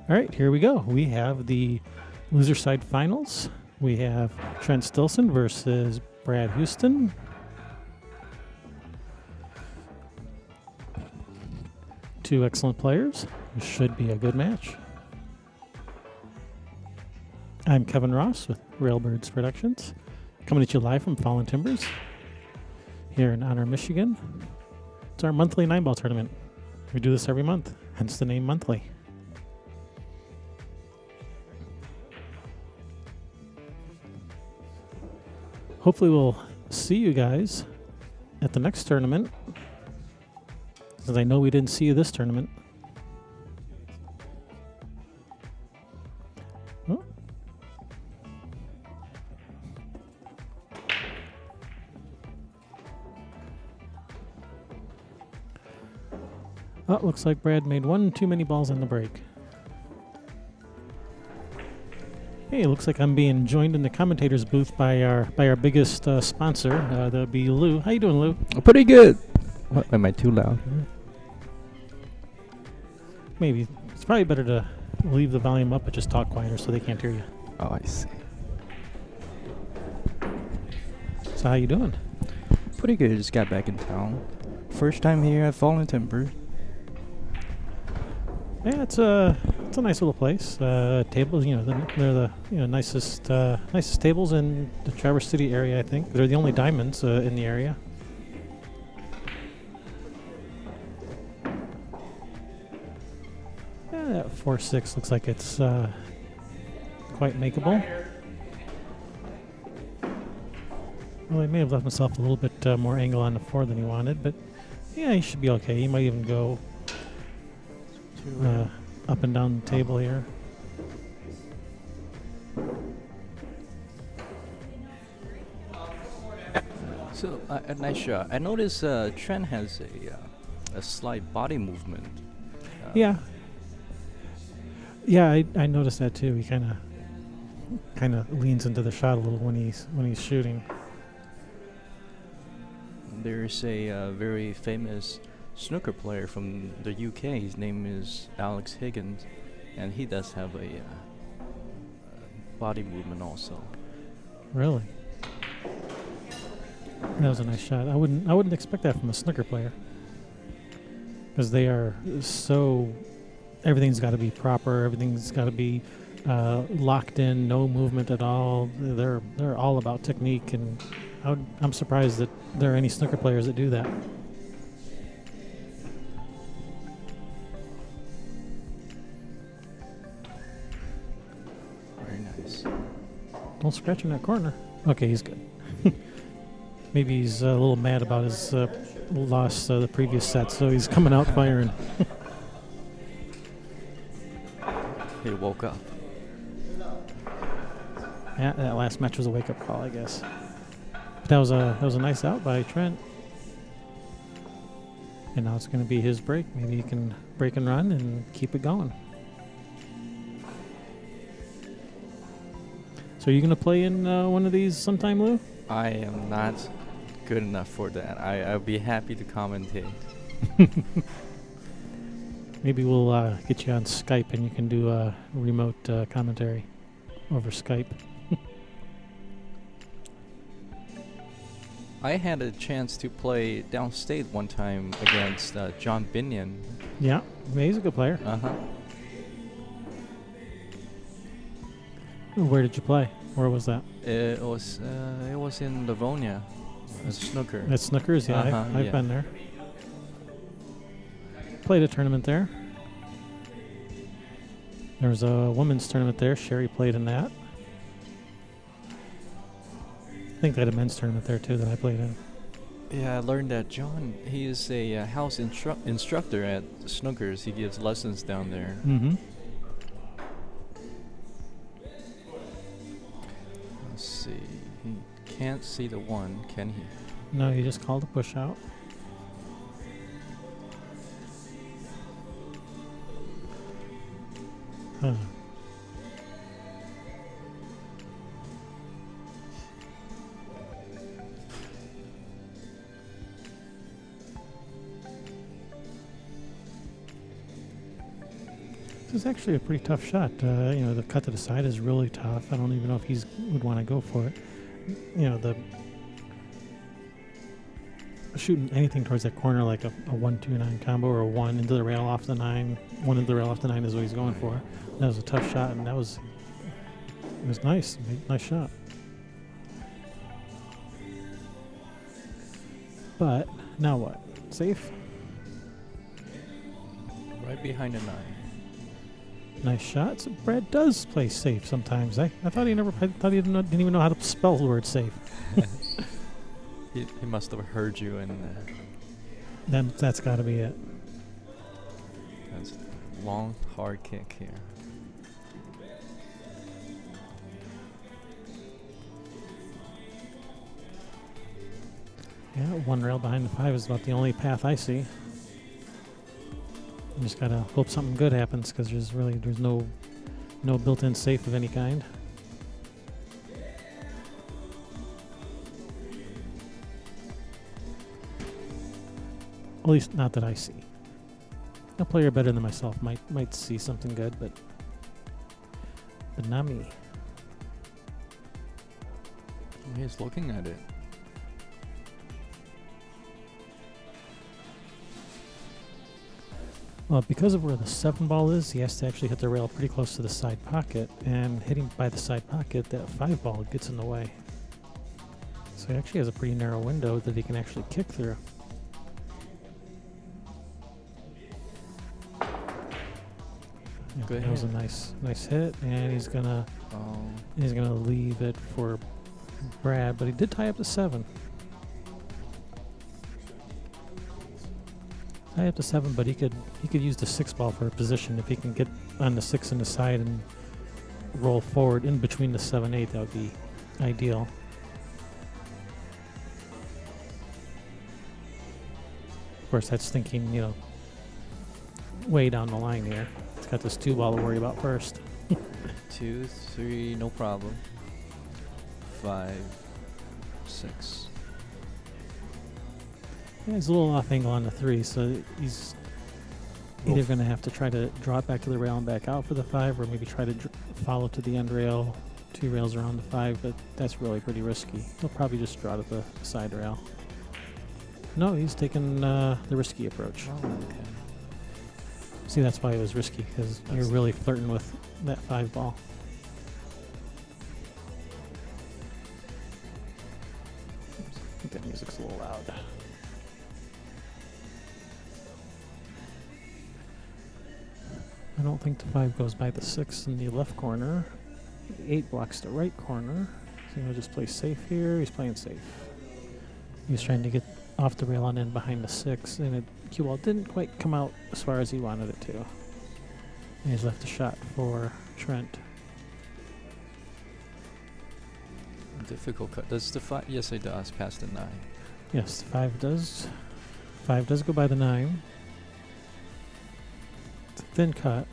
All right, here we go. We have the loser side finals. We have Trent Stillson versus Brad Huston. Two excellent players. This should be a good match. I'm Kevin Ross with Railbirds Productions, coming at you live from Fallen Timbers here in Honor, Michigan. It's our monthly 9-ball tournament. We do this every month, hence the name monthly. Hopefully we'll see you guys at the next tournament, because I know we didn't see you this tournament. Oh. Oh, looks like Brad made one too many balls on the break. Hey, looks like I'm being joined in the commentators booth by our biggest sponsor. That'll be Lou. How you doing, Lou? Pretty good. What, am I too loud? Maybe it's probably better to leave the volume up, but just talk quieter so they can't hear you. Oh, I see. So how you doing? Pretty good. Just got back in town. First time here at Fallen Timber. Yeah, it's a nice little place. Tables, they're the nicest tables in the Traverse City area. I think they're the only diamonds in the area. Yeah, that 4-6 looks like it's quite makeable. Well, he may have left himself a little bit more angle on the 4 than he wanted, but yeah, he should be okay. He might even go up and down the table here. So, a nice shot. I noticed Trent has a slight body movement. Yeah, I noticed that too. He kind of leans into the shot a little when he's shooting. There's a very famous snooker player from the UK. His name is Alex Higgins, and he does have a body movement also. Really? That was a nice shot. I wouldn't expect that from a snooker player, because they are so. Everything's got to be proper. Everything's got to be locked in. No movement at all. They're all about technique, and I'm surprised that there are any snooker players that do that. Very nice. Don't scratch in that corner. Okay, he's good. Maybe he's a little mad about his loss the previous set, so he's coming out firing. He woke up. Yeah, that last match was a wake-up call, I guess. But that was a nice out by Trent. And now it's going to be his break. Maybe he can break and run and keep it going. So are you going to play in one of these sometime, Lou? I am not good enough for that. I'll be happy to commentate. Maybe we'll get you on Skype and you can do a remote commentary over Skype. I had a chance to play downstate one time against John Binion. Yeah, he's a good player. Uh-huh. Where did you play? Where was that? It was in Livonia, at snooker. At Snookers, yeah. Uh-huh, I've been there. Played a tournament there. There was a women's tournament there. Sherry played in that. I think they had a men's tournament there too that I played in. Yeah, I learned that John, he is a house instructor at Snookers. He gives lessons down there. Mm-hmm. Let's see. He can't see the 1, can he? No, you just called a push out. Huh. This is actually a pretty tough shot. The cut to the side is really tough. I don't even know if he would want to go for it. The shooting anything towards that corner like a 1-2-9 combo or a 1 into the rail off the 9. 1 into the rail off the 9 is what he's going for. That was a tough shot, and it was nice. Nice shot. But now what? Safe? Right behind the 9. Nice shot. So Brad does play safe sometimes. I thought he didn't even know how to spell the word safe. He must have heard you, and Then that's got to be it. that's a long, hard kick here. Yeah, 1 rail behind the 5 is about the only path I see. You just gotta hope something good happens because there's no built-in safe of any kind. At least not that I see. A player better than myself might see something good, but not me. He's looking at it. Well, because of where the 7 ball is, he has to actually hit the rail pretty close to the side pocket, and hitting by the side pocket, that 5 ball gets in the way. So he actually has a pretty narrow window that he can actually kick through. Yeah, Good that was a hit. nice hit, and he's gonna leave it for Brad, but he did tie up the 7. Tie up to 7, but he could use the 6 ball for a position. If he can get on the 6 in the side and roll forward in between the 7-8, that would be ideal. Of course, that's thinking, way down the line here. It's got this 2 ball to worry about first. 2, 3, no problem. 5, 6. Yeah, he's a little off angle on the 3, so he's either going to have to try to draw it back to the rail and back out for the 5, or maybe try to follow to the end rail, 2 rails around the 5, but that's really pretty risky. He'll probably just draw to the side rail. No, he's taking the risky approach. Oh, okay. See, that's why it was risky, because you're really flirting with that 5 ball. I think that music's a little loud. I don't think the 5 goes by the 6 in the left corner. The 8 blocks the right corner. So he'll just play safe here. He's playing safe. He was trying to get off the rail and in behind the 6, and cue ball didn't quite come out as far as he wanted it to. And he's left a shot for Trent. Difficult cut. Does the 5? Yes, it does. Past the 9. Yes, the 5 does. 5 does go by the 9. It's a thin cut.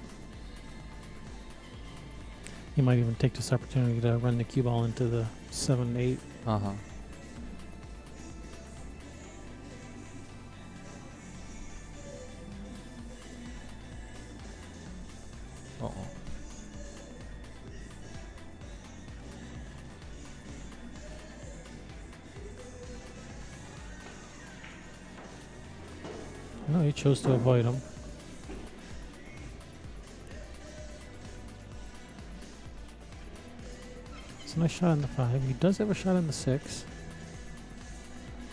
He might even take this opportunity to run the cue ball into the 7-8. Uh-huh. Uh-oh. No, he chose to avoid him. It's a nice shot on the 5. He does have a shot on the 6.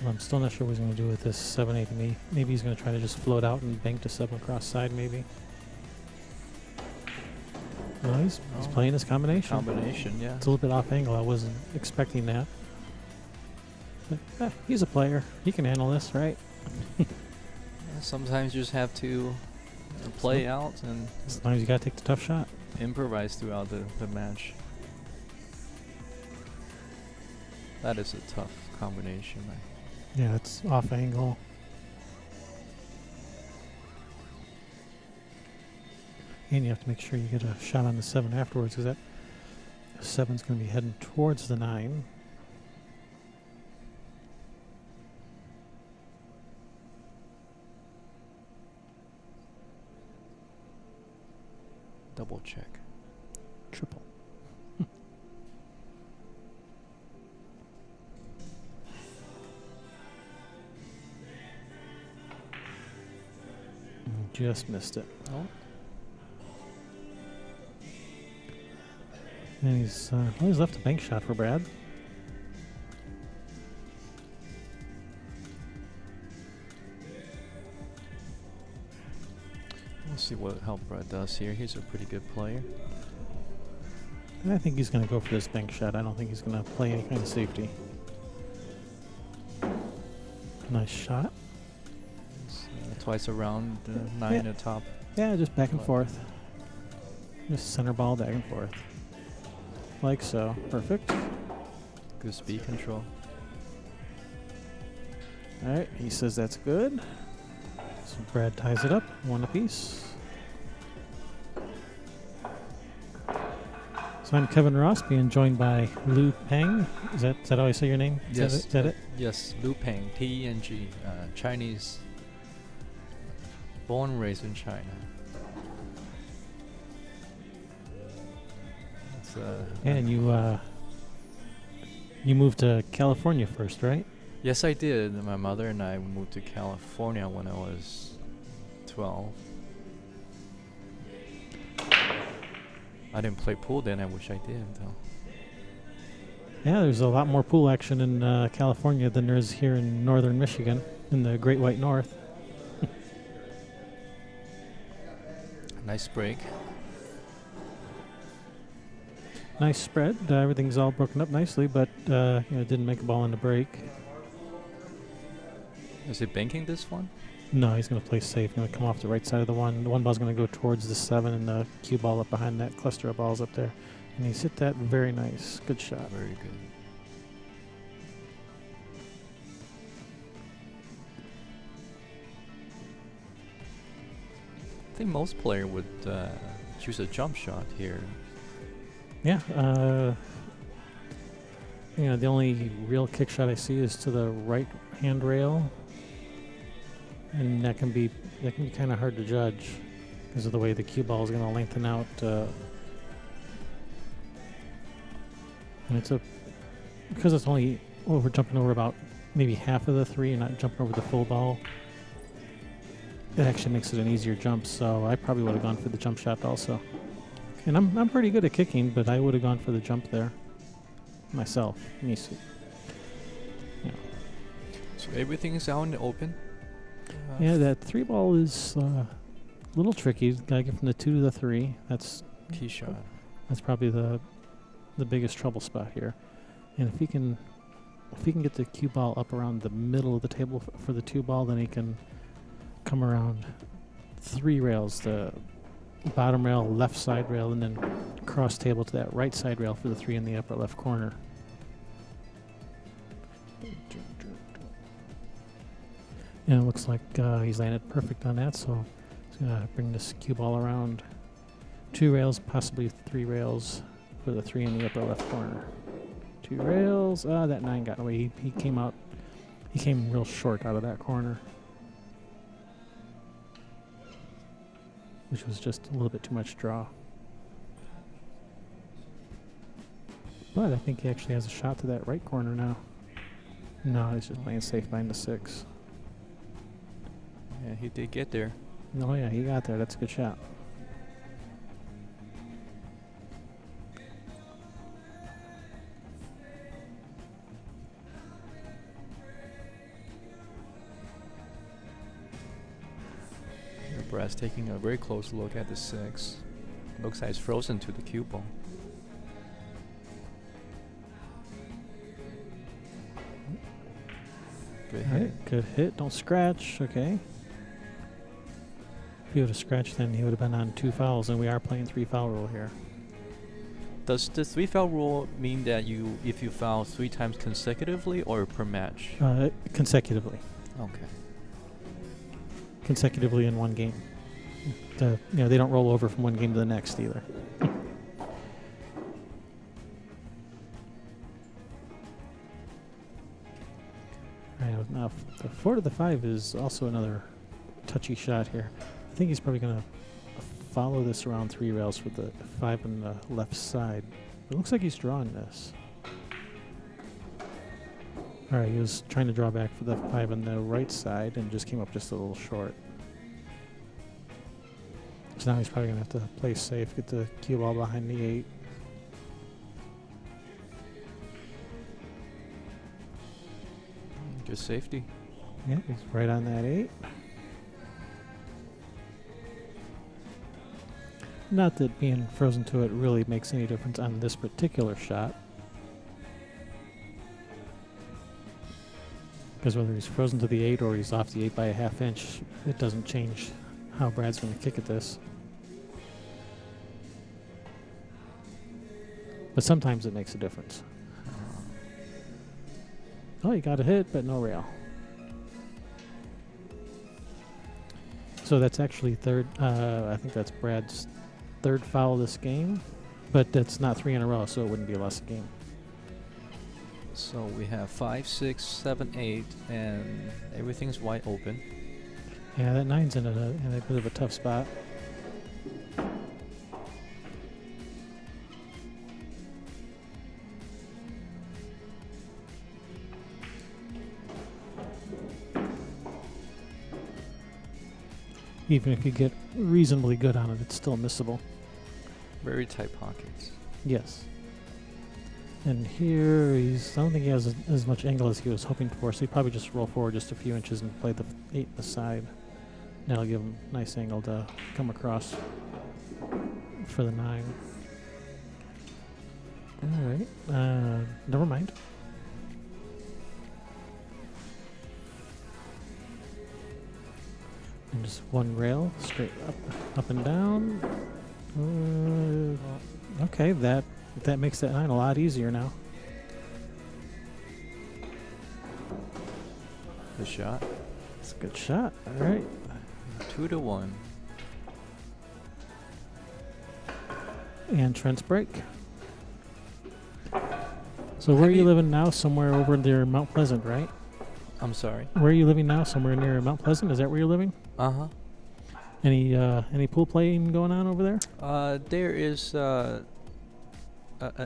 Well, I'm still not sure what he's going to do with this 7-8. Maybe he's going to try to just float out and bank to 7 across side, maybe. No, he's playing his combination. Combination, yeah. It's a little bit off angle. I wasn't expecting that. But, he's a player. He can handle this, right? Sometimes you just have to play out and Sometimes you got to take the tough shot. improvise throughout the match. That is a tough combination. Yeah, it's off angle. And you have to make sure you get a shot on the 7 afterwards, because that 7's going to be heading towards the 9. Double check. Triple. Just missed it. Oh. And he's left a bank shot for Brad. We'll see how Brad does here. He's a pretty good player. I think he's going to go for this bank shot. I don't think he's going to play any kind of safety. Nice shot. Twice around, 9 at top. Yeah, just back and forth. Just center ball back and forth. Like so. Perfect. Good speed control. All right, he says that's good. So Brad ties it up, 1 apiece. So I'm Kevin Ross, being joined by Lu Peng. Is that how I say your name? Yes. Is that it? Yes, Lu Peng, P-E-N-G, Chinese, born and raised in China. It's, And you moved to California first, right? yes, I did. My mother and I moved to California when I was 12. I didn't play pool then. I wish I did, though. Yeah, there's a lot more pool action in California than there is here in northern Michigan, in the Great White North. Nice break. Nice spread. Everything's all broken up nicely, but it didn't make a ball in the break. Is he banking this one? No, he's going to play safe. Going to come off the right side of the one. The one ball's going to go towards the 7, and the cue ball up behind that cluster of balls up there. And he's hit that very nice. Good shot. Very good. I think most players would choose a jump shot here. Yeah. The only real kick shot I see is to the right handrail, and that can be kind of hard to judge because of the way the cue ball is going to lengthen out. And because it's only we're jumping over about maybe half of the 3 and not jumping over the full ball. It actually makes it an easier jump, so I probably would have gone for the jump shot also. And I'm pretty good at kicking, but I would have gone for the jump there myself. Me too. Yeah. So everything is out in the open. Yeah, that 3 ball is a little tricky. Gotta get from the 2 to the 3. That's Key shot. That's probably the biggest trouble spot here. And if he can get the cue ball up around the middle of the table for the 2 ball, then he can come around 3 rails, the bottom rail, left side rail, and then cross table to that right side rail for the 3 in the upper left corner. And it looks like he's landed perfect on that, so he's going to bring this cue ball around 2 rails, possibly 3 rails for the 3 in the upper left corner. 2 rails. That 9 got away. He came real short out of that corner, which was just a little bit too much draw. But I think he actually has a shot to that right corner now. No, he's just playing safe behind the 6. Yeah, he did get there. Oh yeah, he got there. That's a good shot. Brad's taking a very close look at the 6. Looks like it's frozen to the cue ball. Good hit. Right, good hit. Don't scratch. Okay. If he would have scratched, then he would have been on 2 fouls, and we are playing 3 foul rule here. Does the 3 foul rule mean that if you foul 3 times consecutively or per match? Consecutively. Okay. Consecutively in one game. They don't roll over from one game to the next either. Right, now the 4 to the 5 is also another touchy shot here. I think he's probably going to follow this around 3 rails with the 5 on the left side. It looks like he's drawing this. All right, he was trying to draw back for the 5 on the right side and just came up just a little short. So now he's probably going to have to play safe, get the cue ball behind the 8. Good safety. Yeah, he's right on that 8. Not that being frozen to it really makes any difference on this particular shot. Because whether he's frozen to the 8 or he's off the 8 by a ½ inch, it doesn't change how Brad's going to kick at this. But sometimes it makes a difference. Oh, he got a hit, but no rail. So that's actually third. I think that's Brad's third foul this game, but that's not 3 in a row, so it wouldn't be a loss of game. So we have 5, 6, 7, 8, and everything's wide open. Yeah, that 9's in a bit of a tough spot. Even if you get reasonably good on it, it's still missable. Very tight pockets. Yes. And here, I don't think he has as much angle as he was hoping for, so he probably just roll forward just a few inches and play the 8 in the side. That'll give him a nice angle to come across for the 9. All right. Never mind. And just one rail, straight up and down. Okay, that makes that 9 a lot easier now. Good shot. It's a good shot. All right. 2-1. And Trent's break. So where are you living now? Somewhere over near Mount Pleasant, right? I'm sorry. Where are you living now? Somewhere near Mount Pleasant? Is that where you're living? Uh-huh. Any pool playing going on over there? There is an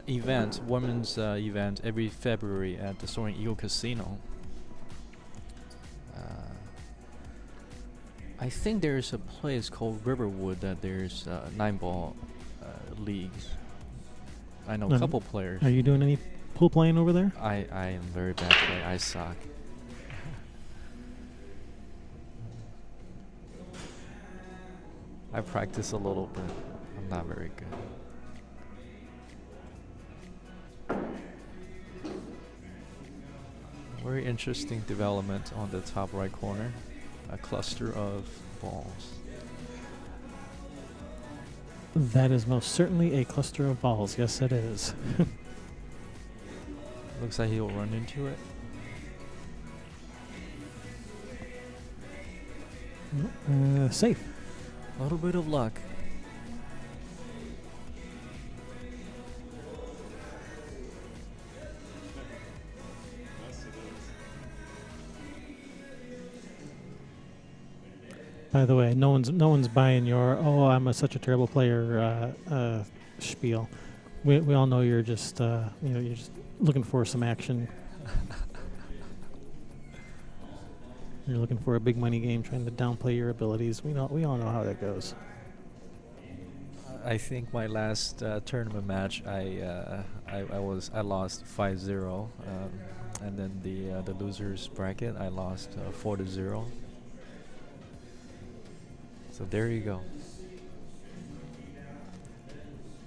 event, women's event, every February at the Soaring Eagle Casino. I think there's a place called Riverwood that there's 9-ball leagues. I know a couple players. Are you doing any pool playing over there? I am very bad player. I suck. I practice a little bit. I'm not very good. Very interesting development on the top right corner. A cluster of balls. That is most certainly a cluster of balls. Yes, it is. Looks like he'll run into it. Safe. A little bit of luck. By the way, no one's buying your I'm such a terrible player spiel. We all know you're just you're just looking for some action. You're looking for a big money game, trying to downplay your abilities. We all know how that goes. I think my last tournament match, I lost 5-0, and then the losers bracket I lost 4-0. So there you go.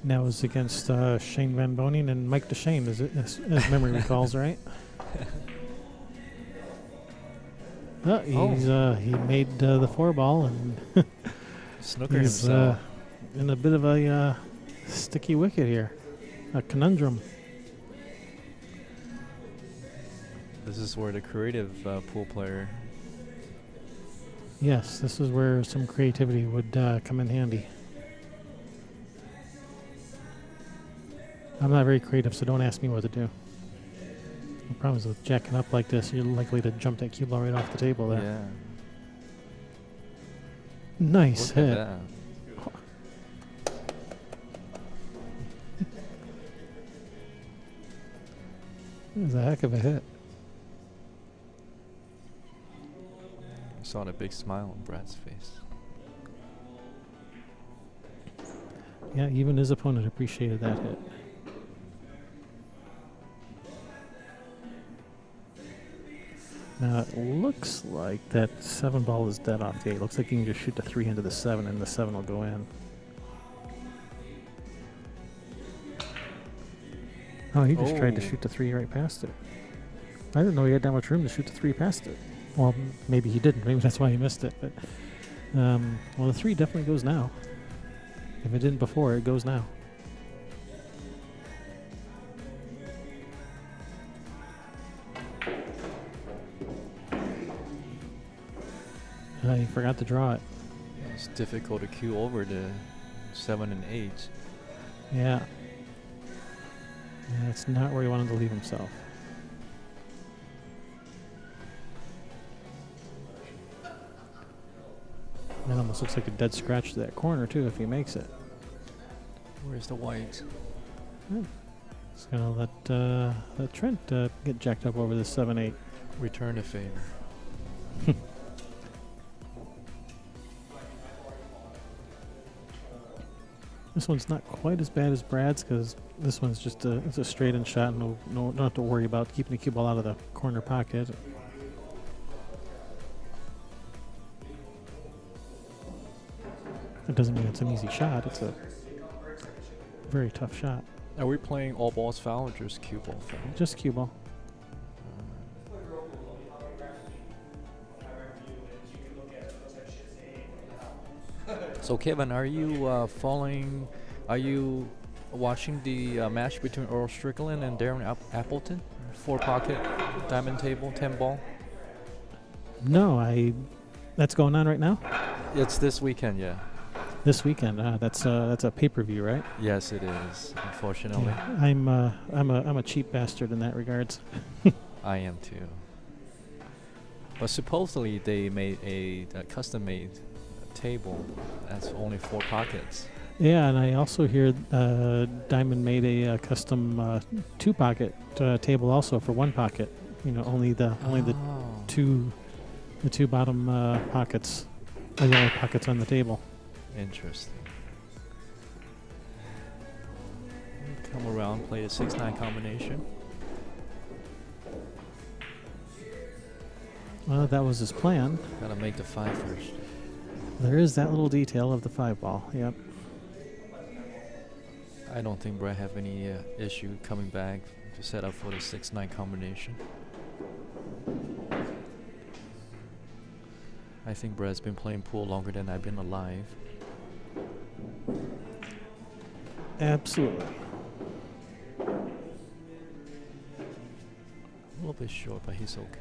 That was against Shane Van Boning and Mike DeShane, as memory recalls, right? He made the 4-ball and snooker he's himself. In a bit of a sticky wicket here, a conundrum. This is where the creative pool player. Yes, this is where some creativity would come in handy. I'm not very creative, so don't ask me what to do. The problem is with jacking up like this, you're likely to jump that cue ball right off the table there. Yeah. Nice Look hit. at that. It was a heck of a hit. I saw the big smile on Brad's face. Yeah, even his opponent appreciated that hit. Now it looks like that 7 ball is dead off the 8. Looks like you can just shoot the 3 into the 7 and the 7 will go in. Oh, he just tried to shoot the 3 right past it. I didn't know he had that much room to shoot the 3 past it. Well, maybe he didn't. Maybe that's why he missed it. But well, the 3 definitely goes now. If it didn't before, it goes now. He forgot to draw it. It's difficult to cue over the 7 and 8. Yeah. That's not where he wanted to leave himself. That almost looks like a dead scratch to that corner, too, if he makes it. Where's the white? It's going to let Trent get jacked up over the 7-8. Return the favor. This one's not quite as bad as Brad's because this one's just it's a straight-in shot. No, don't have to worry about keeping the cue ball out of the corner pocket. It doesn't mean it's an easy shot. It's a very tough shot. Are we playing all balls foul or just cue ball foul? Just cue ball. So Kevin, are you following? Are you watching the match between Earl Strickland and Darren Appleton? 4 pocket diamond table 10 ball. No, that's going on right now. It's this weekend, yeah. This weekend. That's a pay-per-view, right? Yes, it is. Unfortunately, Yeah, I'm a cheap bastard in that regards. I am too. But supposedly they made a custom-made table that's only 4 pockets. Yeah, and I also hear Diamond made a custom 2-pocket table also for 1 pocket. You know, only the two bottom pockets are the only pockets on the table. Interesting. Come around, play the 6-9 combination. Well, that was his plan. Gotta make the 5 first. There is that little detail of the 5 ball. Yep. I don't think Brad have any issue coming back to set up for the 6-9 combination. I think Brad's been playing pool longer than I've been alive. Absolutely. A little bit short, but he's okay.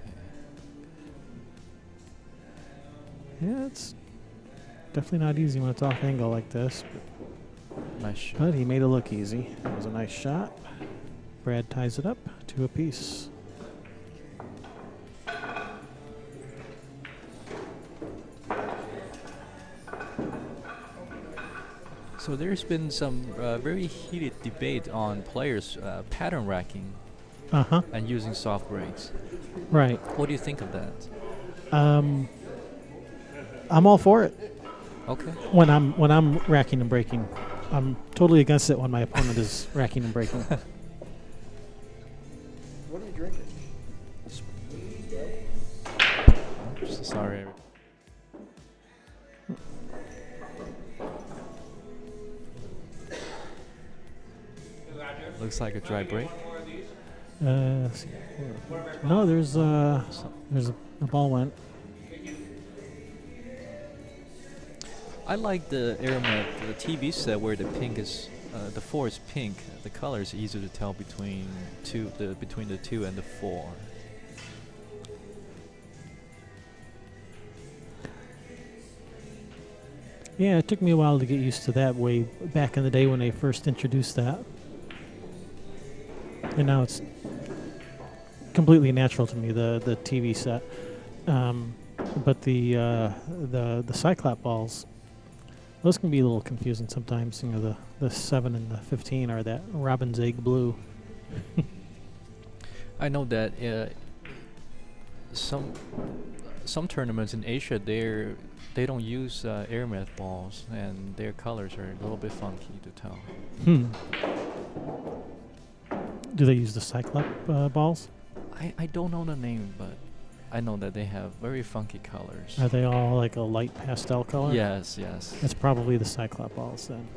Yeah, it's definitely not easy when it's off angle like this. Nice shot. But he made it look easy. It was a nice shot. Brad ties it up to a piece. So there's been some very heated debate on players pattern racking and using soft breaks. Right. What do you think of that? I'm all for it. Okay. When I'm racking and breaking, I'm totally against it when my opponent is racking and breaking. What are you drinking? Sorry. Looks like a dry break. Let's see. No, there's a ball went. I like the Aeromet, the TV set where the pink is, the 4 is pink. The color is easier to tell between the 2 and the 4. Yeah, it took me a while to get used to that way back in the day when they first introduced that. And now it's completely natural to me, the TV set. But the Cyclop balls, those can be a little confusing sometimes. You know, the 7 and the 15 are that robin's egg blue. I know that some some tournaments in Asia they don't use airmath balls, and their colors are a little bit funky to tell. Hmm. Do they use the Cyclop balls? I don't know the name, but I know that they have very funky colors. Are they all like a light pastel color? Yes, yes. That's probably the Cyclop balls then.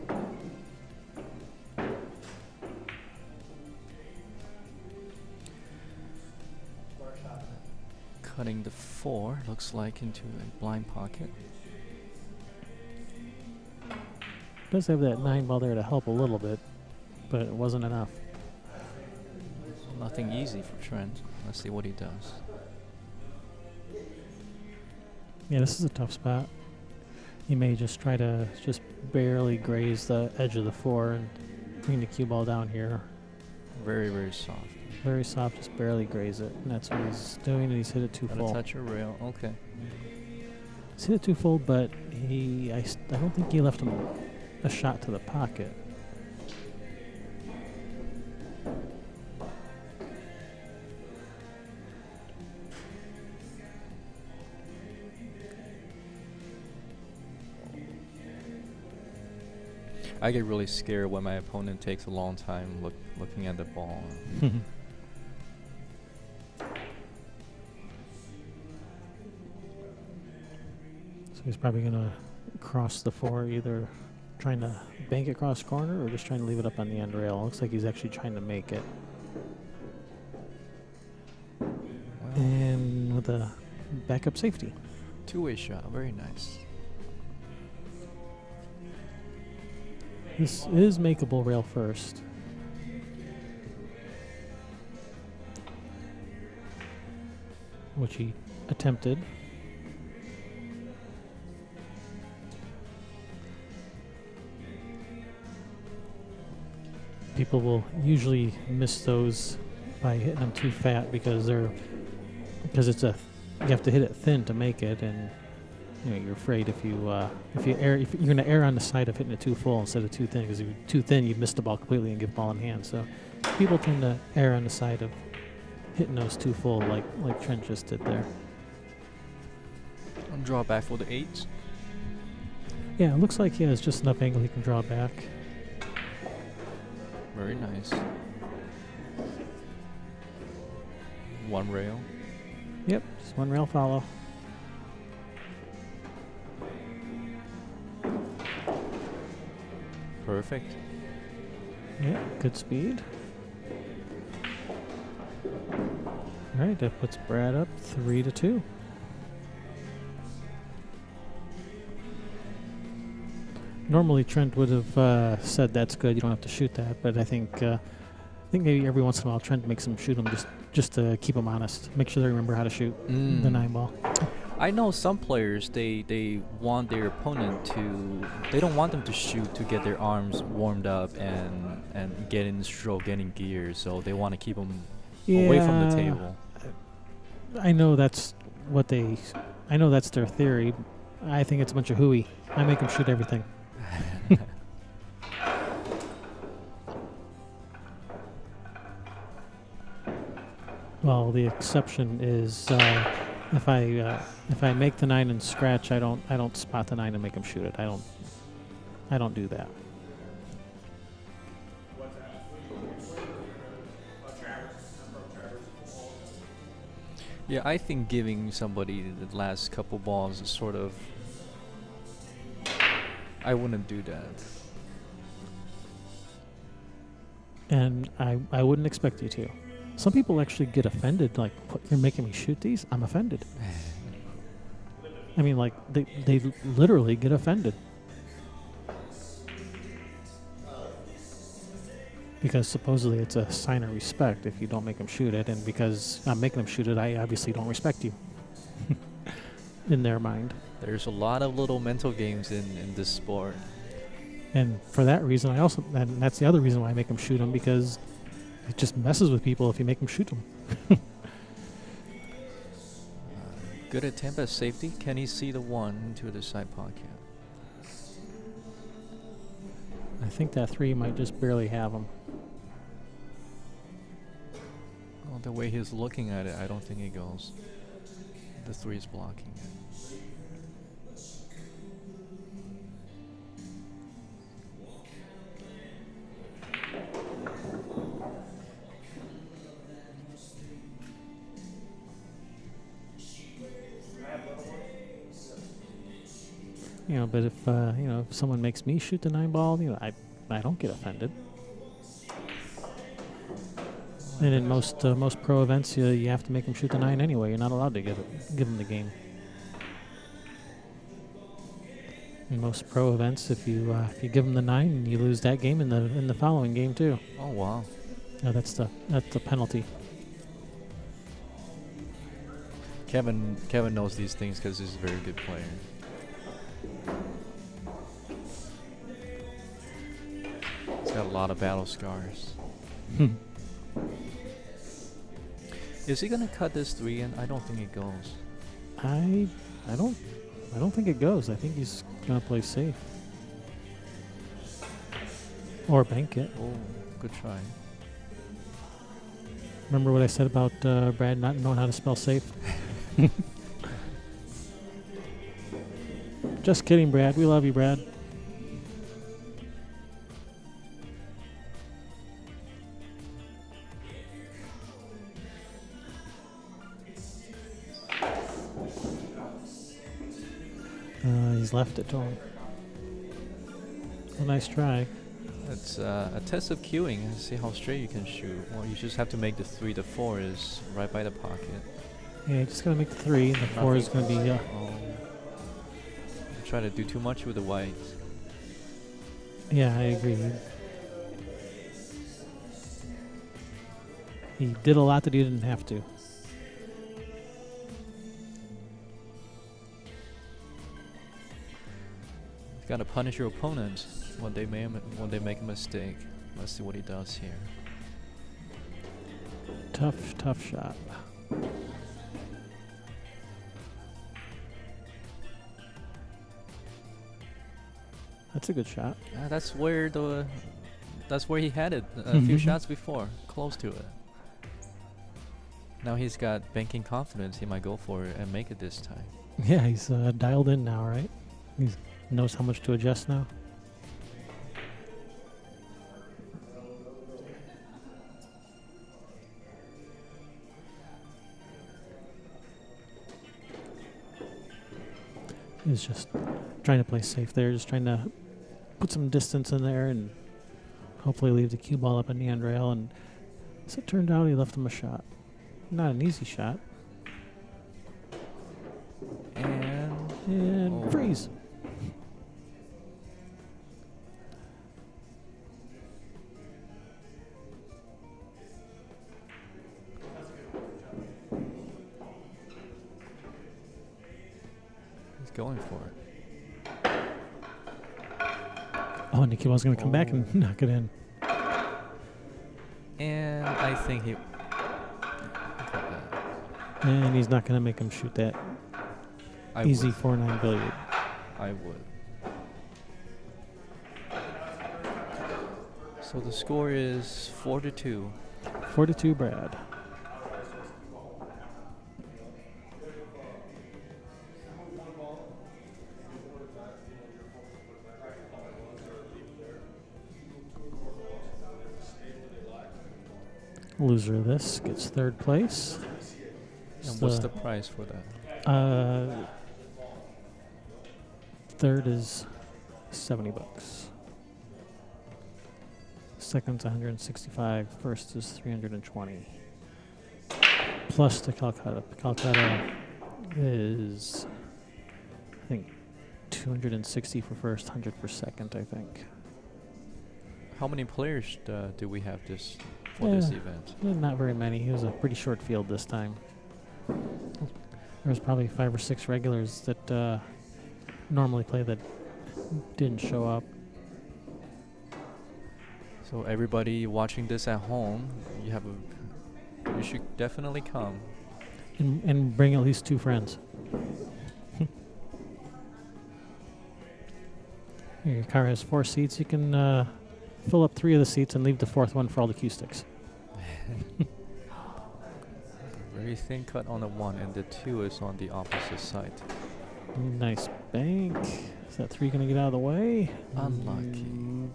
Cutting the 4 looks like into a blind pocket. Does have that 9 ball there to help a little bit, but it wasn't enough. Nothing easy for Trent. Let's see what he does. Yeah, this is a tough spot. You may just try to just barely graze the edge of the 4 and bring the cue ball down here. Very, very soft. Very soft, just barely graze it. And that's what he's doing, and he's hit it too Gotta full. touch a rail. Okay. He's hit it too full, but I don't think he left him a shot to the pocket. I get really scared when my opponent takes a long time looking at the ball. So he's probably going to cross the 4, either trying to bank it across corner or just trying to leave it up on the end rail. Looks like he's actually trying to make it. Well, And with a backup safety. two-way shot. Very nice. This is makeable rail first. Which he attempted. People will usually miss those by hitting them too fat because it's you have to hit it thin to make it, and you know you're afraid if you're going to err on the side of hitting it too full instead of too thin, because if you're too thin you miss the ball completely and give ball in hand. So people tend to err on the side of hitting those too full, like Trent just did there. Draw back for the 8s. Yeah, it looks like he has just enough angle he can draw back. Very nice. One rail. Yep, just one rail follow. Perfect. Yeah, good speed. All right, that puts Brad up 3-2. Normally Trent would have said that's good, you don't have to shoot that, but I think maybe every once in a while Trent makes him shoot them just to keep them honest, make sure they remember how to shoot the 9 ball. I know some players they want their opponent to, they don't want them to shoot to get their arms warmed up and get in stroke, get in gear, so they want to keep them away from the table. I know that's their theory. I think it's a bunch of hooey. I make them shoot everything. Well, the exception is if I make the 9 and scratch, I don't spot the 9 and make them shoot it. I don't do that. Yeah, I think giving somebody the last couple balls is sort of, I wouldn't do that. And I wouldn't expect you to. Some people actually get offended, like, you're making me shoot these? I'm offended. I mean, like, they literally get offended. Because supposedly it's a sign of respect if you don't make them shoot it, and because I'm making them shoot it, I obviously don't respect you. In their mind. There's a lot of little mental games in this sport. And for that reason, and that's the other reason why I make them shoot them, because it just messes with people if you make them shoot them. Good attempt at safety. Can he see the 1 into the side pocket? I think that 3 might just barely have him. Well, Well, the way he's looking at it, I don't think it goes. The 3 is blocking it. But if if someone makes me shoot the 9-ball, I don't get offended. And in most pro events, you have to make them shoot the 9 anyway. You're not allowed to give them the game. In most pro events, if you give them the 9, you lose that game in the following game too. Oh wow! Yeah, that's the penalty. Kevin knows these things because he's a very good player. He's got a lot of battle scars. Is he gonna cut this 3 in? I don't think it goes. I don't think it goes. I think he's gonna play safe or bank it. Oh, good try. Remember what I said about Brad not knowing how to spell safe? Just kidding, Brad. We love you, Brad. He's left it to him. A nice try. It's a test of queuing and see how straight you can shoot. Well, you just have to make the 3 to 4 is right by the pocket. Yeah, you just gotta make the 3. The 4 is gonna be. Try to do too much with the whites. Yeah, I agree. He did a lot that he didn't have to. You gotta punish your opponents when they make a mistake. Let's see what he does here. Tough shot. That's a good shot. That's where he had it a few shots before, close to it. Now he's got banking confidence. He might go for it and make it this time. Yeah, he's dialed in now, right? He knows how much to adjust now. He's just trying to play safe there, just trying to put some distance in there and hopefully leave the cue ball up in the end rail. And as it turned out, he left him a shot. Not an easy shot. And freeze. He's going for it. Oh, and the cue ball's going to come back and knock it in. And I think he... And he's not going to make him shoot that easy 4-9 billiard. I would. So the score is 4-2. 4-2, Brad. Loser of this gets third place. And what's the price for that? Third is $70. Second's 165. First is 320. Plus the Calcutta. Calcutta is, I think, 260 for first, 100 for second, I think. How many players do we have this event? Not very many. It was a pretty short field this time. There was probably 5 or 6 regulars that normally play that didn't show up. So everybody watching this at home, you should definitely come. And bring at least 2 friends. Here, your car has 4 seats. You can fill up 3 of the seats and leave the 4th one for all the cue sticks. Very thin cut on the 1, and the 2 is on the opposite side. Nice bank. Is that 3 going to get out of the way? Unlucky.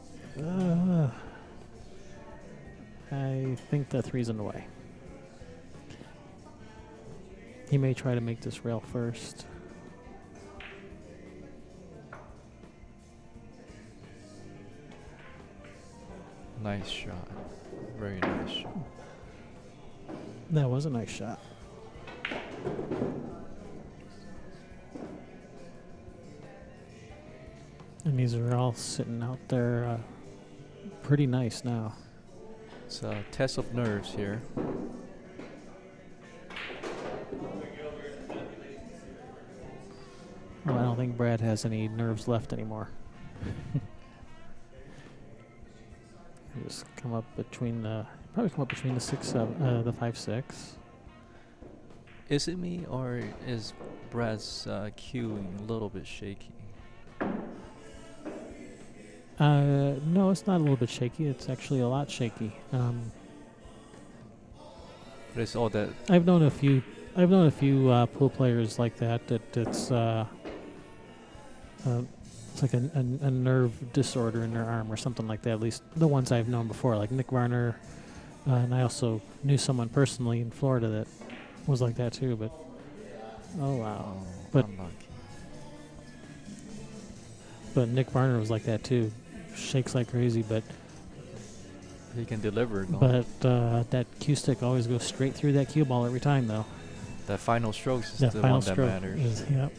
I think that 3's in the way. He may try to make this rail first. Nice shot. Very nice shot. That was a nice shot. And these are all sitting out there pretty nice now. It's a test of nerves here. Well, I don't think Brad has any nerves left anymore. Just come up between the, probably come up between the 6-7, the 5-6. Is it me, or is Brad's cueing a little bit shaky? No, it's not a little bit shaky. It's actually a lot shaky. But it's all that. I've known a few pool players like that. That it's like a nerve disorder in their arm or something like that. At least the ones I've known before, like Nick Varner, and I also knew someone personally in Florida that was like that too. But oh wow, but unlucky. But Nick Varner was like that too. Shakes like crazy, but He can deliver. But that cue stick always goes straight through that cue ball every time, though. That final stroke is That the final one that stroke matters. is, yep.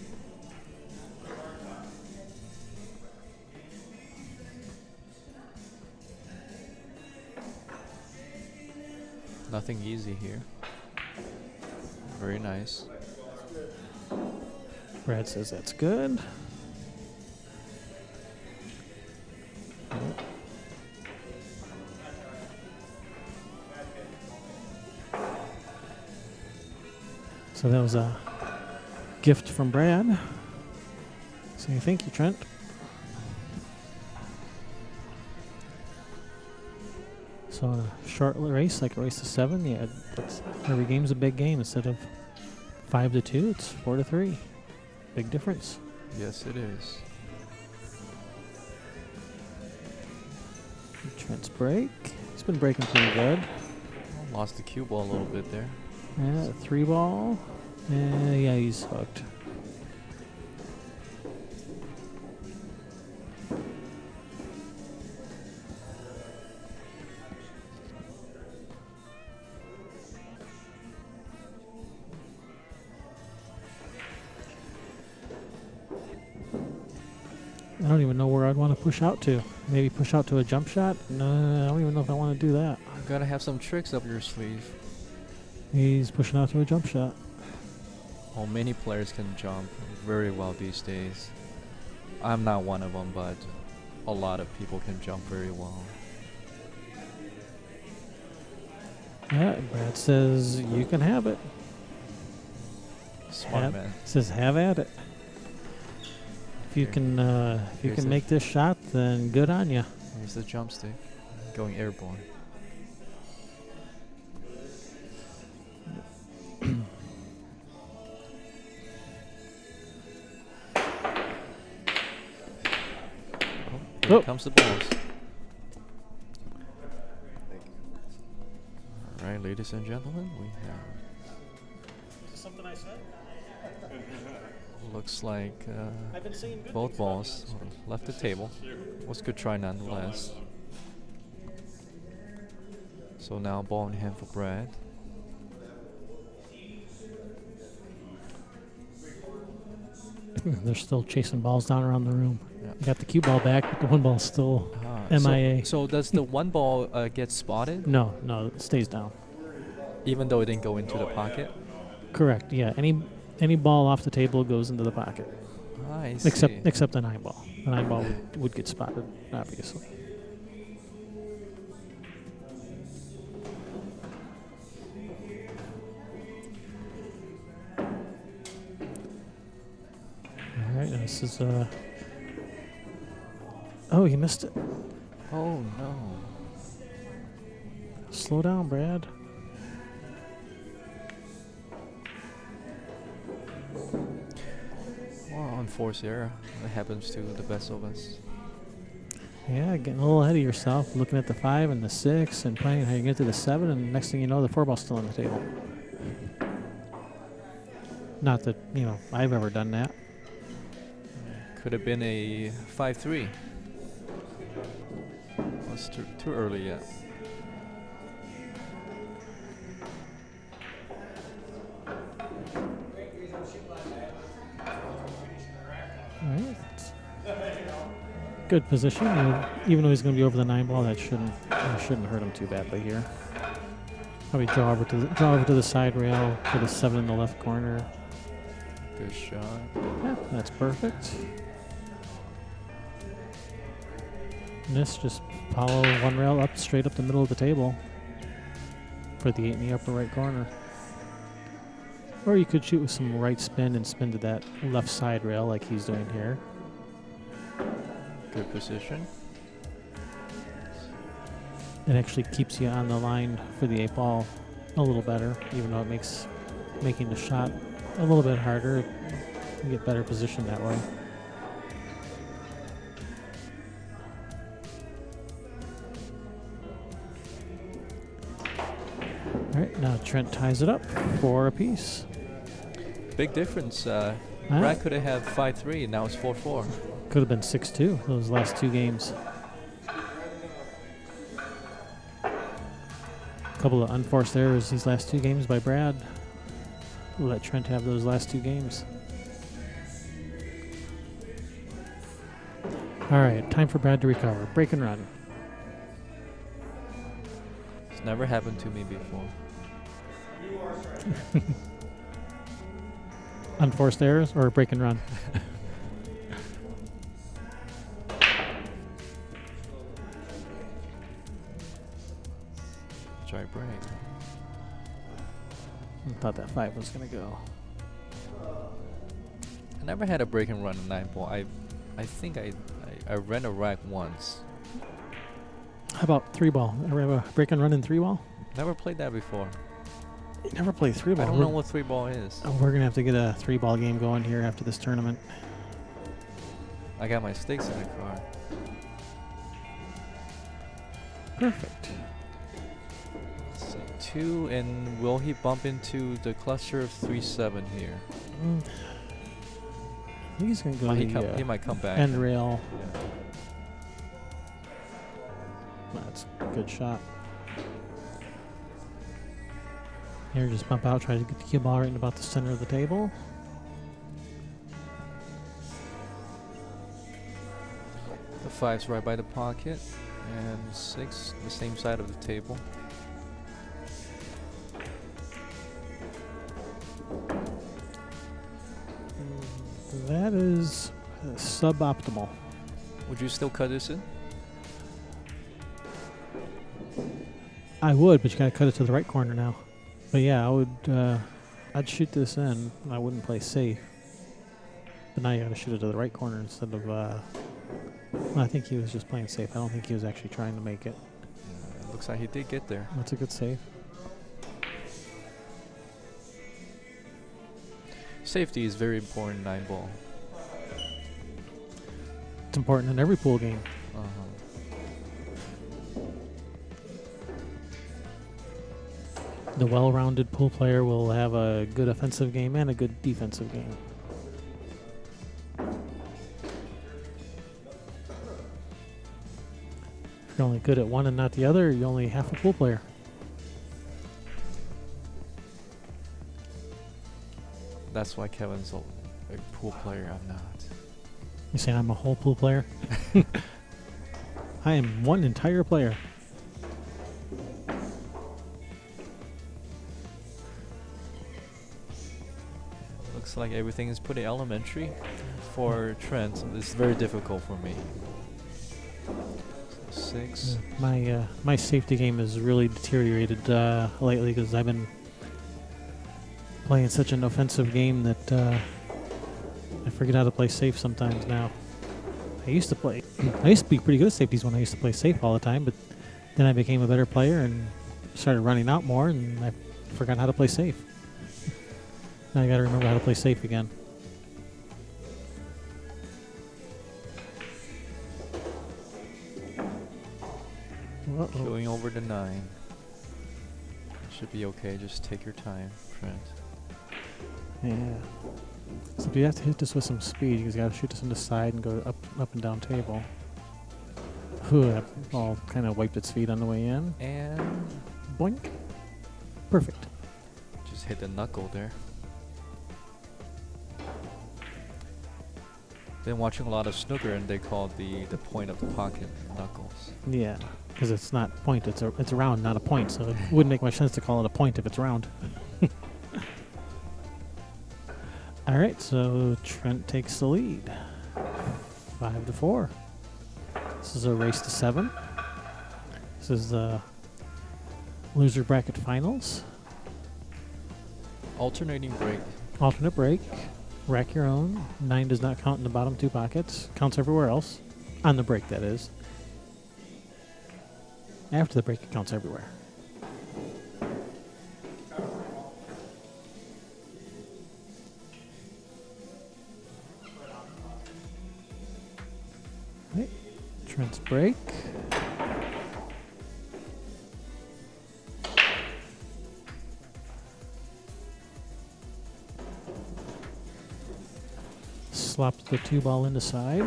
Nothing easy here. Very nice. Brad says that's good. So that was a gift from Brad. Saying thank you, Trent. So in a short race, like a race to 7, yeah, that's, every game's a big game. Instead of 5-2, it's 4-3. Big difference. Yes, it is. Trent's break. He's been breaking pretty good. Lost the cue ball a little bit there. Yeah, 3 ball. Yeah, he's hooked. I don't even know where I'd want to push out to. Maybe push out to a jump shot? No, I don't even know if I want to do that. You gotta have some tricks up your sleeve. He's pushing out to a jump shot. Oh, many players can jump very well these days. I'm not one of them, but a lot of people can jump very well. Yeah, Brad says you can have it. Smart man. Says have at it. If you can, make this shot, then good on you. Here's the jump stick, going airborne. Here comes the balls. All right, ladies and gentlemen, we have. Is this something I said? Looks like I've been saying good both balls left the table. Was a good try nonetheless. So now ball in hand for Brad. They're still chasing balls down around the room. Yeah. You got the cue ball back, but the one ball's still MIA. So does the one ball get spotted? No, it stays down. Even though it didn't go into the pocket? Correct. Yeah. Any ball off the table goes into the pocket. I see. Except the 9 ball. The 9 ball would get spotted, obviously. All right. This is Oh, he missed it. Oh no. Slow down, Brad. unforced error. That happens to the best of us. Yeah, getting a little ahead of yourself, looking at the 5 and the 6 and playing how you get to the 7, and next thing you know, the 4-ball's still on the table. Not that, I've ever done that. Could have been a 5-3. It's too early yet. All right. Good position. Even though he's going to be over the 9-ball, that shouldn't hurt him too badly here. Probably draw over to the side rail for the 7 in the left corner. Good shot. Yeah, that's perfect. And this, just follow one rail up, straight up the middle of the table for the 8 in the upper right corner. Or you could shoot with some right spin and spin to that left side rail like he's doing here. Good position. It actually keeps you on the line for the 8-ball a little better, even though it makes making the shot a little bit harder. You get better position that way. All right, now Trent ties it up 4 apiece. Big difference. Brad could have had 5-3, and now it's 4-4. Could have been 6-2 those last 2 games. A couple of unforced errors these last 2 games by Brad. We'll let Trent have those last 2 games. All right, time for Brad to recover. Break and run. It's never happened to me before. Unforced errors or break and run? Try break. I thought that 5 was going to go. I never had a break and run in 9-ball. I think I ran a rack once. How about 3-ball? Ever have a break and run in 3-ball? Never played that before. You never played 3-ball? I don't know what 3-ball is. Oh, we're going to have to get a 3-ball game going here after this tournament. I got my stakes in the car. Perfect. So 2, and will he bump into the cluster of 3-7 here? I think he's going to go He might come back. end rail. Yeah. That's a good shot. Here, just bump out, try to get the cue ball right in about the center of the table. The 5's right by the pocket, and 6 the same side of the table. That is suboptimal. Would you still cut this in? I would, but you gotta cut it to the right corner now. But yeah, I would. I'd shoot this in. And I wouldn't play safe. But now you gotta shoot it to the right corner instead of. Well, I think he was just playing safe. I don't think he was actually trying to make it. It looks like he did get there. That's a good save. Safety is very important in 9-ball. It's important in every pool game. The well-rounded pool player will have a good offensive game and a good defensive game. If you're only good at one and not the other, you're only half a pool player. That's why Kevin's a pool player. I'm not. You saying I'm a whole pool player? I am one entire player. Looks like everything is pretty elementary for Trent. It's very difficult for me. So 6. My safety game has really deteriorated lately because I've been playing such an offensive game that I forget how to play safe sometimes now. I used to be pretty good at safeties when I used to play safe all the time, but then I became a better player and started running out more, and I forgot how to play safe. Now I got to remember how to play safe again. Uh-oh. Going over the 9. Should be okay. Just take your time, Trent. Yeah. So you have to hit this with some speed. You got to shoot this on the side and go up and down table. Whew, that ball kind of wiped its feet on the way in. And Boink. Perfect. just hit the knuckle there. Been watching a lot of snooker, and they call the point of the pocket knuckles. Yeah, because it's not point. It's a round, not a point. So it wouldn't make much sense to call it a point if it's round. All right, so Trent takes the lead, 5-4. This is a race to 7. This is the loser bracket finals. Alternating break. Alternate break. Rack your own. 9 does not count in the bottom 2 pockets. Counts everywhere else. On the break, that is. After the break, it counts everywhere. Right. Trent's break. Slops the 2 ball in the side.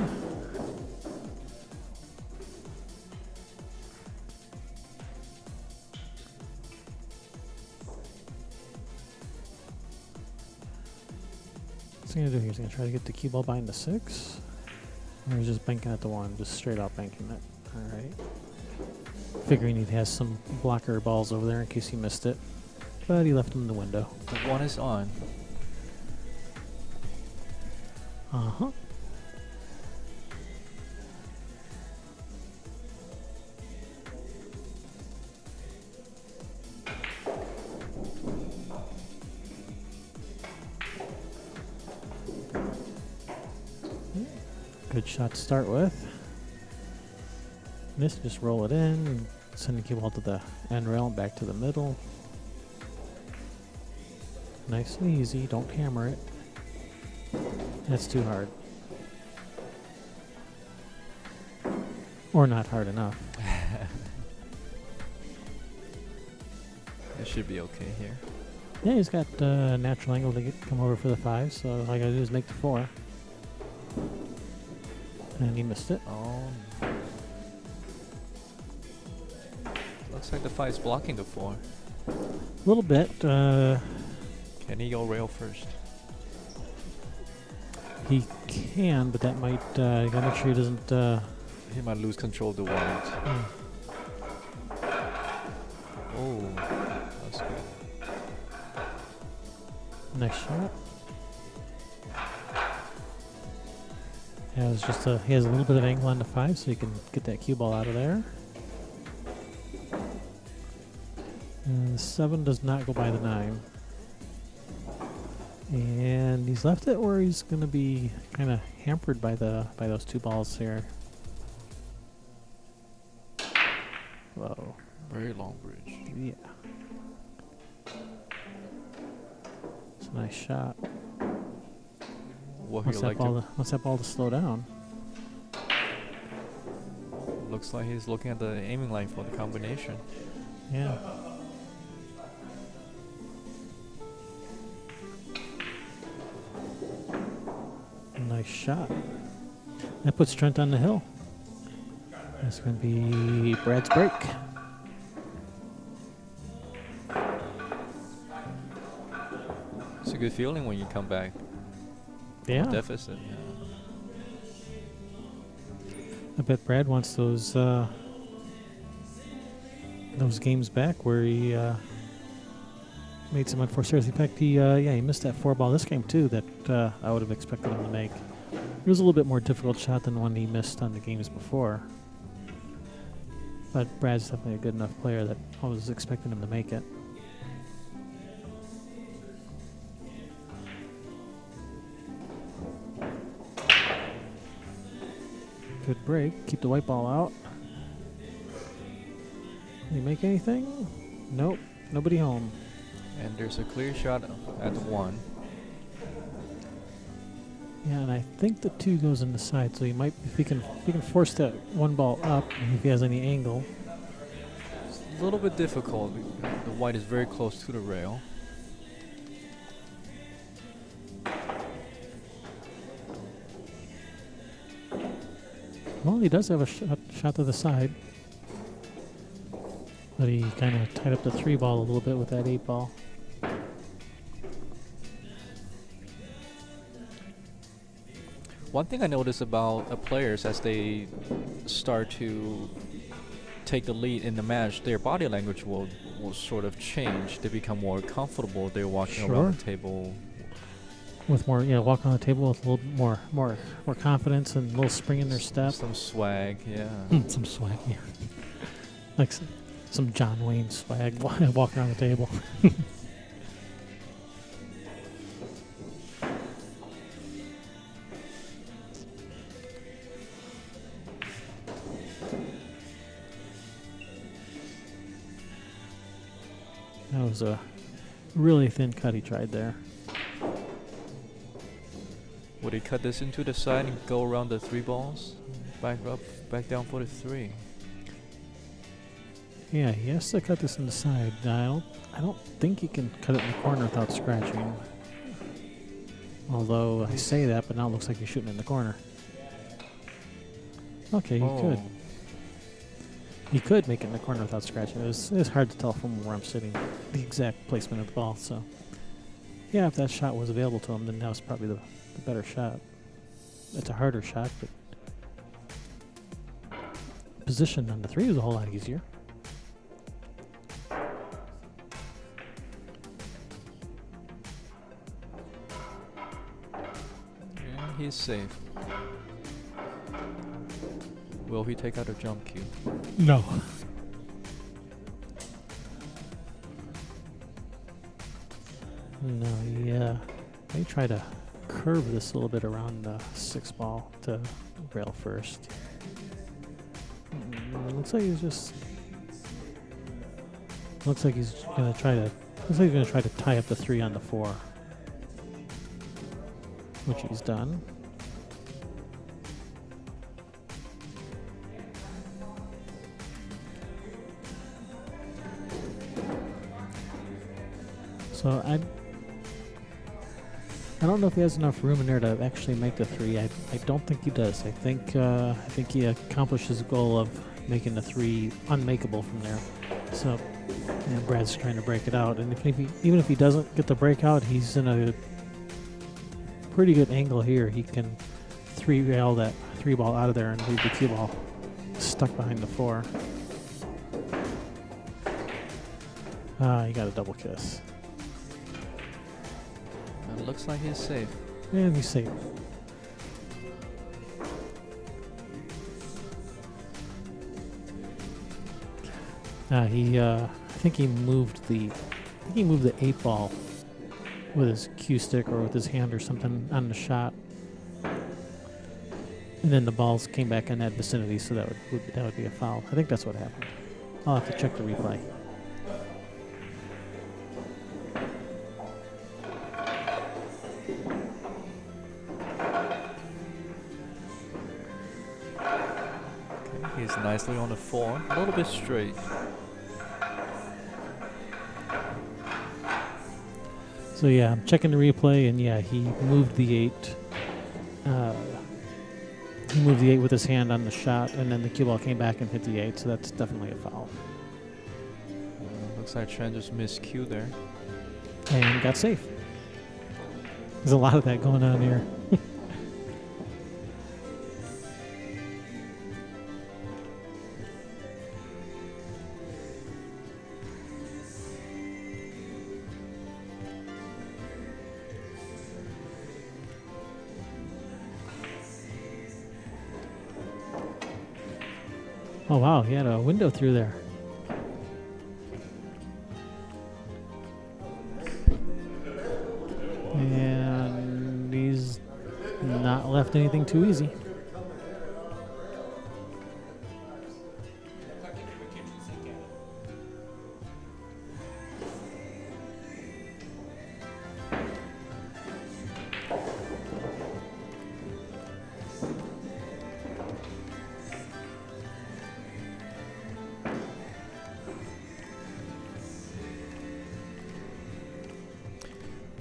What's he gonna do here? He's gonna try to get the cue ball behind the 6. Or he's just banking at the 1, just straight out banking it. Alright. Figuring he has some blocker balls over there in case he missed it. But he left them in the window. The 1 is on. Uh-huh. Good shot to start with. This, just roll it in, send the cue ball to the end rail and back to the middle. Nice and easy, don't hammer it. That's too hard. Or not hard enough. It should be okay here. Yeah, he's got a natural angle to come over for the 5, so all I gotta do is make the 4. And he missed it. Oh. Looks like the 5 is blocking the 4. A little bit. Can he go rail first? He can, but that might, you gotta make sure he doesn't, He might lose control of the white. Oh, that's good. Next shot. Yeah, it's just he has a little bit of angle on the 5, so he can get that cue ball out of there. And the 7 does not go by the 9. And he's left it where he's going to be kind of hampered by those 2 balls here. Whoa. Very long bridge. Yeah. It's a nice shot. What Wants that ball to slow down. Looks like he's looking at the aiming line for the combination. Yeah. Nice shot. That puts Trent on the hill. That's going to be Brad's break. It's a good feeling when you come back. Yeah. Deficit. I bet Brad wants those games back where he made some unforced errors. In fact, he missed that 4 ball this game too that I would have expected him to make. It was a little bit more difficult shot than the one he missed on the games before. But Brad's definitely a good enough player that I was expecting him to make it. Good break. Keep the white ball out. Did he make anything? Nope. Nobody home. And there's a clear shot at the 1. Yeah, and I think the 2 goes in the side, so he might, if he can force that 1 ball up, if he has any angle, a little bit difficult. The white is very close to the rail. Well, he does have a shot to the side. But he kind of tied up the 3-ball a little bit with that 8-ball. One thing I notice about players as they start to take the lead in the match, their body language will sort of change. They become more comfortable. They're walking around the table with more, walk on the table with a little more confidence and a little spring in their step. Some swag, yeah. Some swag, yeah. Like some John Wayne swag walking around the table. That was a really thin cut he tried there. Would he cut this into the side and go around the 3 balls? Back up, back down for the 3. Yeah, he has to cut this in the side. I don't think he can cut it in the corner without scratching. Although I say that, but now it looks like he's shooting in the corner. Okay, he could. He could make it in the corner without scratching. It's hard to tell from where I'm sitting the exact placement of the ball. So, yeah, if that shot was available to him, then that was probably the better shot. It's a harder shot, but position on the 3 was a whole lot easier. Yeah, he's safe. Will he take out a jump cue? No. No, yeah. They try to curve this a little bit around the 6 ball to rail first. Looks like he's just. Looks like he's gonna try to tie up the 3 on the 4, which he's done. So I don't know if he has enough room in there to actually make the 3. I don't think he does. I think he accomplished his goal of making the 3 unmakeable from there. So Brad's trying to break it out, and even if he doesn't get the breakout, he's in a pretty good angle here. He can 3-rail that 3 ball out of there and leave the cue ball stuck behind the 4. He got a double kiss. It looks like he's safe. And he's safe. I think he moved the 8 ball with his cue stick or with his hand or something on the shot, and then the balls came back in that vicinity, so that would be a foul. I think that's what happened. I'll have to check the replay. He's nicely on the 4, a little bit straight. So yeah, I'm checking the replay, and yeah, he moved the 8. He moved the 8 with his hand on the shot, and then the cue ball came back and hit the 8. So that's definitely a foul. Looks like Trent just missed cue there. And got safe. There's a lot of that going on here. Oh wow, he had a window through there. And he's not left anything too easy.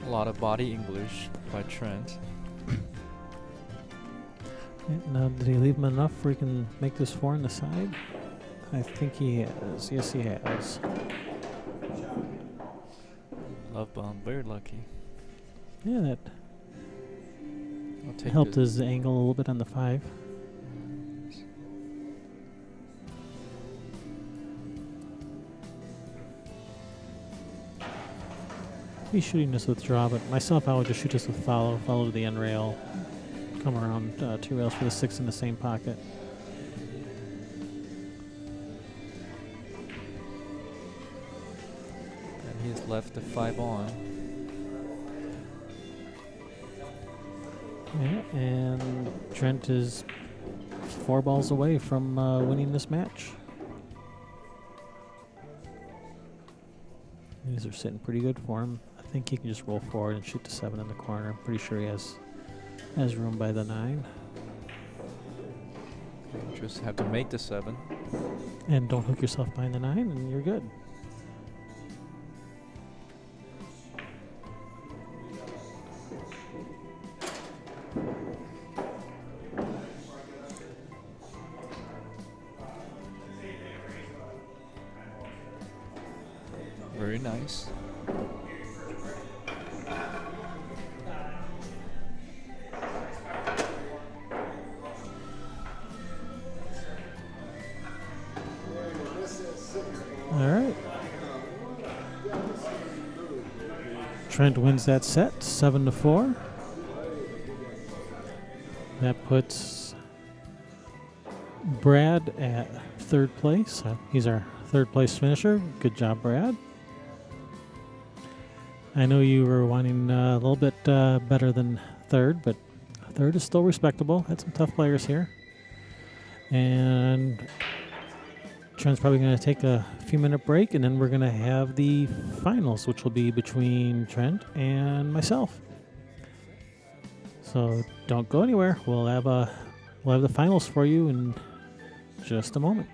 A lot of body English by Trent. Now, did he leave him enough where he can make this 4 on the side? I think he has. Yes, he has. Love bomb, very lucky. Yeah, that I'll take helped the- his angle a little bit on the 5. He's shooting this with draw, but myself, I would just shoot this with follow to the end rail, come around 2 rails for the 6 in the same pocket. And he's left the 5 on. Yeah, and Trent is 4 balls away from winning this match. These are sitting pretty good for him. I think he can just roll forward and shoot the 7 in the corner. I'm pretty sure he has room by the 9. Just have to make the 7. And don't hook yourself behind the 9, and you're good. Very nice. All right. Trent wins that set, 7-4. That puts Brad at 3rd place. He's our 3rd place finisher. Good job, Brad. I know you were wanting a little bit better than 3rd, but 3rd is still respectable. Had some tough players here. And Trent's probably going to take a few minute break, and then we're going to have the finals, which will be between Trent and myself. So don't go anywhere. We'll have the finals for you in just a moment.